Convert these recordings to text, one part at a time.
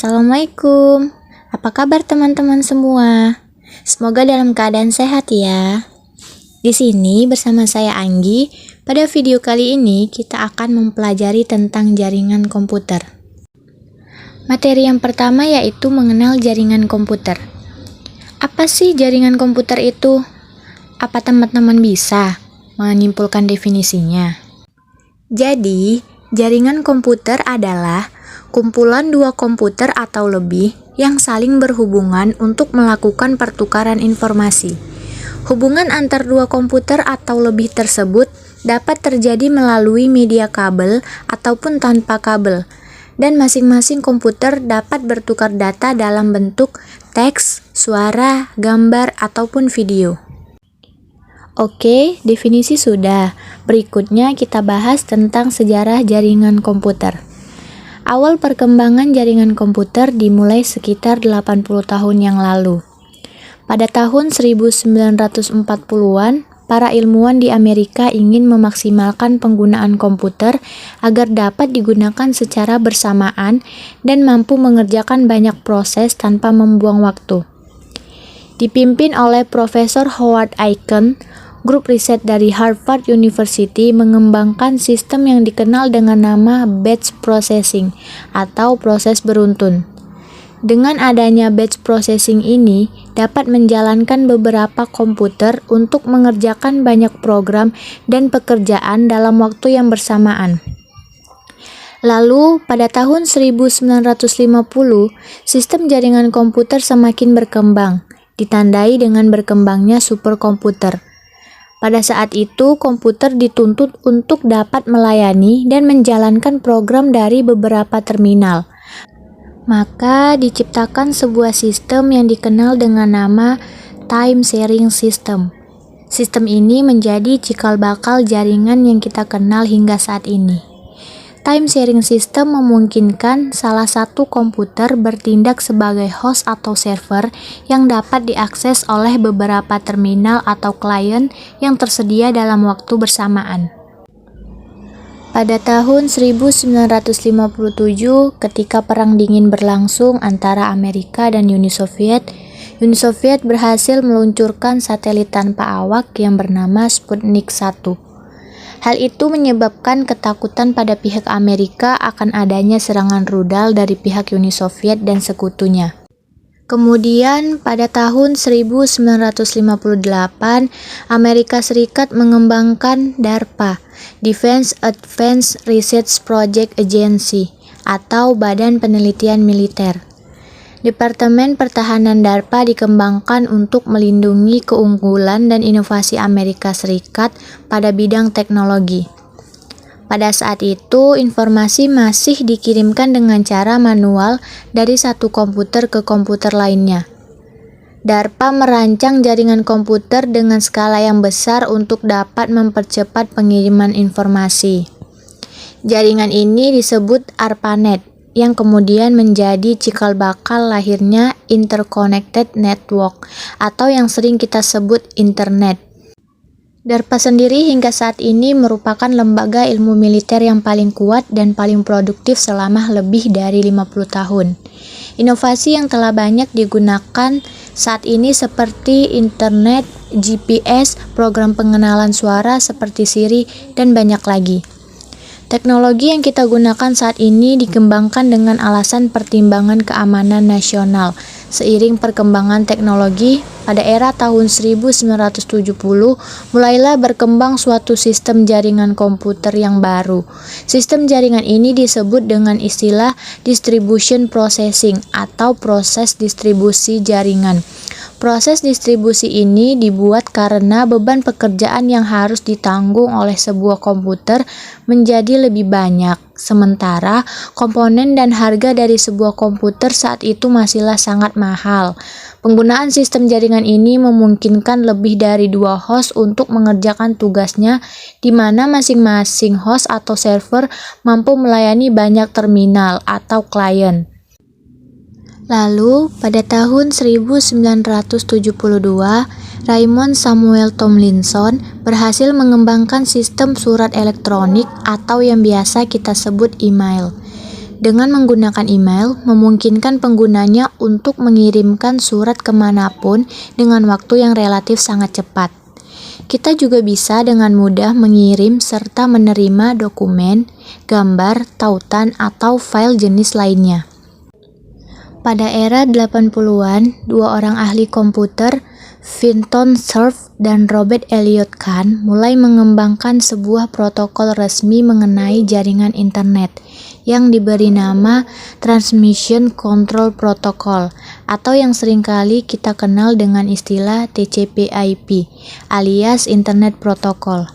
Assalamualaikum. Apa kabar teman-teman semua? Semoga dalam keadaan sehat ya. Di sini bersama saya Anggi. Pada video kali ini kita akan mempelajari tentang jaringan komputer. Materi yang pertama yaitu mengenal jaringan komputer. Apa sih jaringan komputer itu? Apa teman-teman bisa menyimpulkan definisinya? Jadi, jaringan komputer adalah kumpulan dua komputer atau lebih yang saling berhubungan untuk melakukan pertukaran informasi. Hubungan antar dua komputer atau lebih tersebut dapat terjadi melalui media kabel ataupun tanpa kabel, dan masing-masing komputer dapat bertukar data dalam bentuk teks, suara, gambar, ataupun video. Oke, definisi sudah. Berikutnya kita bahas tentang sejarah jaringan komputer. Awal perkembangan jaringan komputer dimulai sekitar 80 tahun yang lalu. Pada tahun 1940-an, para ilmuwan di Amerika ingin memaksimalkan penggunaan komputer agar dapat digunakan secara bersamaan dan mampu mengerjakan banyak proses tanpa membuang waktu. Dipimpin oleh Profesor Howard Aiken, grup riset dari Harvard University mengembangkan sistem yang dikenal dengan nama batch processing atau proses beruntun. Dengan adanya batch processing ini dapat menjalankan beberapa komputer untuk mengerjakan banyak program dan pekerjaan dalam waktu yang bersamaan. Lalu, pada tahun 1950, sistem jaringan komputer semakin berkembang, ditandai dengan berkembangnya superkomputer. Pada saat itu, komputer dituntut untuk dapat melayani dan menjalankan program dari beberapa terminal. Maka diciptakan sebuah sistem yang dikenal dengan nama time sharing system. Sistem ini menjadi cikal bakal jaringan yang kita kenal hingga saat ini. Time sharing system memungkinkan salah satu komputer bertindak sebagai host atau server yang dapat diakses oleh beberapa terminal atau klien yang tersedia dalam waktu bersamaan. Pada tahun 1957, ketika Perang Dingin berlangsung antara Amerika dan Uni Soviet berhasil meluncurkan satelit tanpa awak yang bernama Sputnik 1. Hal itu menyebabkan ketakutan pada pihak Amerika akan adanya serangan rudal dari pihak Uni Soviet dan sekutunya. Kemudian pada tahun 1958, Amerika Serikat mengembangkan DARPA, Defense Advanced Research Project Agency, atau Badan Penelitian Militer. Departemen Pertahanan DARPA dikembangkan untuk melindungi keunggulan dan inovasi Amerika Serikat pada bidang teknologi. Pada saat itu, informasi masih dikirimkan dengan cara manual dari satu komputer ke komputer lainnya. DARPA merancang jaringan komputer dengan skala yang besar untuk dapat mempercepat pengiriman informasi. Jaringan ini disebut ARPANET, yang kemudian menjadi cikal bakal lahirnya Interconnected Network atau yang sering kita sebut Internet. DARPA sendiri hingga saat ini merupakan lembaga ilmu militer yang paling kuat dan paling produktif selama lebih dari 50 tahun. Inovasi yang telah banyak digunakan saat ini seperti internet, GPS, program pengenalan suara seperti Siri, dan banyak lagi. Teknologi yang kita gunakan saat ini dikembangkan dengan alasan pertimbangan keamanan nasional. Seiring perkembangan teknologi, pada era tahun 1970, mulailah berkembang suatu sistem jaringan komputer yang baru. Sistem jaringan ini disebut dengan istilah distribution processing atau proses distribusi jaringan. Proses distribusi ini dibuat karena beban pekerjaan yang harus ditanggung oleh sebuah komputer menjadi lebih banyak, sementara komponen dan harga dari sebuah komputer saat itu masihlah sangat mahal. Penggunaan sistem jaringan ini memungkinkan lebih dari dua host untuk mengerjakan tugasnya, di mana masing-masing host atau server mampu melayani banyak terminal atau klien. Lalu, pada tahun 1972, Raymond Samuel Tomlinson berhasil mengembangkan sistem surat elektronik atau yang biasa kita sebut email. Dengan menggunakan email, memungkinkan penggunanya untuk mengirimkan surat kemanapun dengan waktu yang relatif sangat cepat. Kita juga bisa dengan mudah mengirim serta menerima dokumen, gambar, tautan, atau file jenis lainnya. Pada era 80-an, dua orang ahli komputer, Vinton Cerf dan Robert Elliott Kahn, mulai mengembangkan sebuah protokol resmi mengenai jaringan internet yang diberi nama Transmission Control Protocol, atau yang seringkali kita kenal dengan istilah TCP/IP alias Internet Protocol.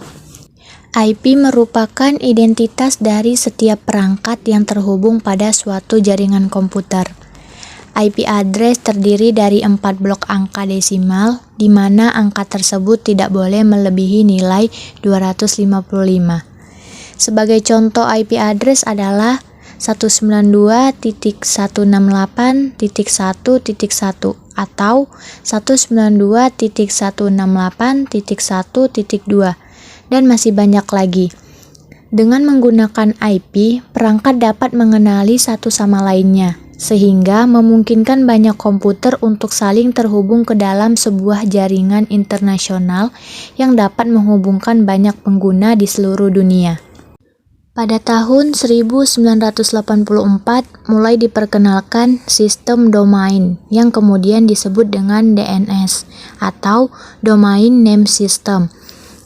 IP merupakan identitas dari setiap perangkat yang terhubung pada suatu jaringan komputer. IP address terdiri dari 4 blok angka desimal, di mana angka tersebut tidak boleh melebihi nilai 255. Sebagai contoh IP address adalah 192.168.1.1 atau 192.168.1.2 dan masih banyak lagi. Dengan menggunakan IP, perangkat dapat mengenali satu sama lainnya, sehingga memungkinkan banyak komputer untuk saling terhubung ke dalam sebuah jaringan internasional yang dapat menghubungkan banyak pengguna di seluruh dunia. Pada tahun 1984 mulai diperkenalkan sistem domain yang kemudian disebut dengan DNS atau Domain Name System.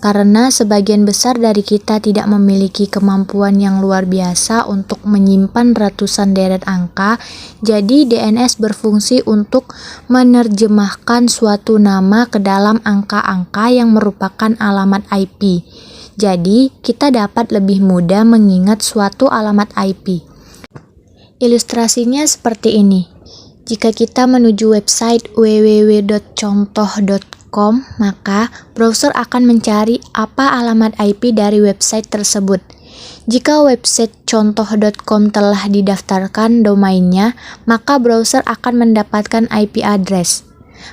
Karena sebagian besar dari kita tidak memiliki kemampuan yang luar biasa untuk menyimpan ratusan deret angka, jadi DNS berfungsi untuk menerjemahkan suatu nama ke dalam angka-angka yang merupakan alamat IP. Jadi, kita dapat lebih mudah mengingat suatu alamat IP. Ilustrasinya seperti ini. Jika kita menuju website www.contoh.com, maka browser akan mencari apa alamat IP dari website tersebut. Jika website contoh.com telah didaftarkan domainnya, maka browser akan mendapatkan IP address.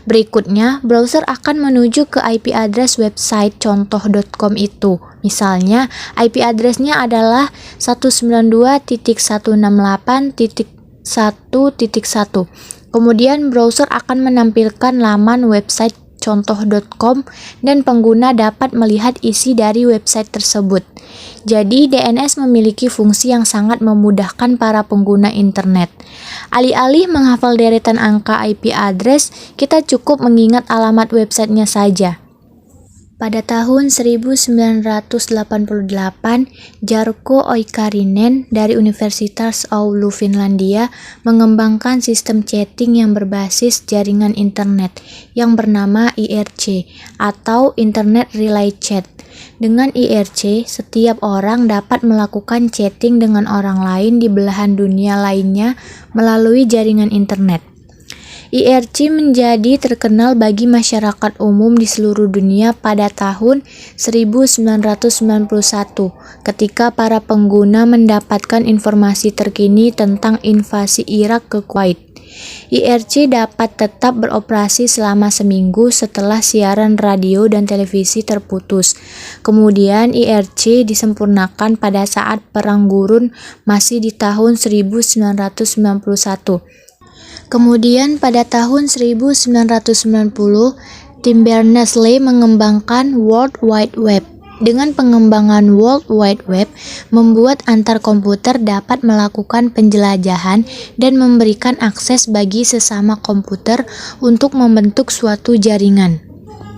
Berikutnya, browser akan menuju ke IP address website contoh.com itu. Misalnya, IP address-nya adalah 192.168.1.1. Kemudian, browser akan menampilkan laman website contoh.com dan pengguna dapat melihat isi dari website tersebut. Jadi, DNS memiliki fungsi yang sangat memudahkan para pengguna internet. Alih-alih menghafal deretan angka IP address, kita cukup mengingat alamat websitenya saja. Pada tahun 1988, Jarkko Oikarinen dari Universitas Oulu Finlandia mengembangkan sistem chatting yang berbasis jaringan internet yang bernama IRC atau Internet Relay Chat. Dengan IRC, setiap orang dapat melakukan chatting dengan orang lain di belahan dunia lainnya melalui jaringan internet. IRC menjadi terkenal bagi masyarakat umum di seluruh dunia pada tahun 1991 ketika para pengguna mendapatkan informasi terkini tentang invasi Irak ke Kuwait. IRC dapat tetap beroperasi selama seminggu setelah siaran radio dan televisi terputus. Kemudian IRC disempurnakan pada saat Perang Gurun masih di tahun 1991. Kemudian pada tahun 1990, tim Berners-Lee mengembangkan World Wide Web. Dengan pengembangan World Wide Web, membuat antar komputer dapat melakukan penjelajahan dan memberikan akses bagi sesama komputer untuk membentuk suatu jaringan.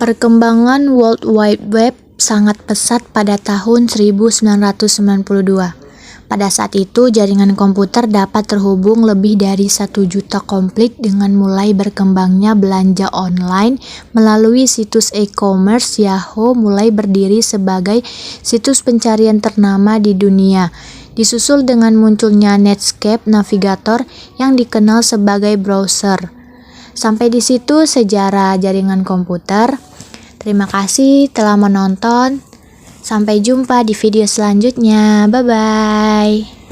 Perkembangan World Wide Web sangat pesat pada tahun 1992. Pada saat itu, jaringan komputer dapat terhubung lebih dari 1 juta komplit dengan mulai berkembangnya belanja online melalui situs e-commerce. Yahoo mulai berdiri sebagai situs pencarian ternama di dunia, disusul dengan munculnya Netscape Navigator yang dikenal sebagai browser. Sampai di situ sejarah jaringan komputer. Terima kasih telah menonton. Sampai jumpa di video selanjutnya. Bye-bye.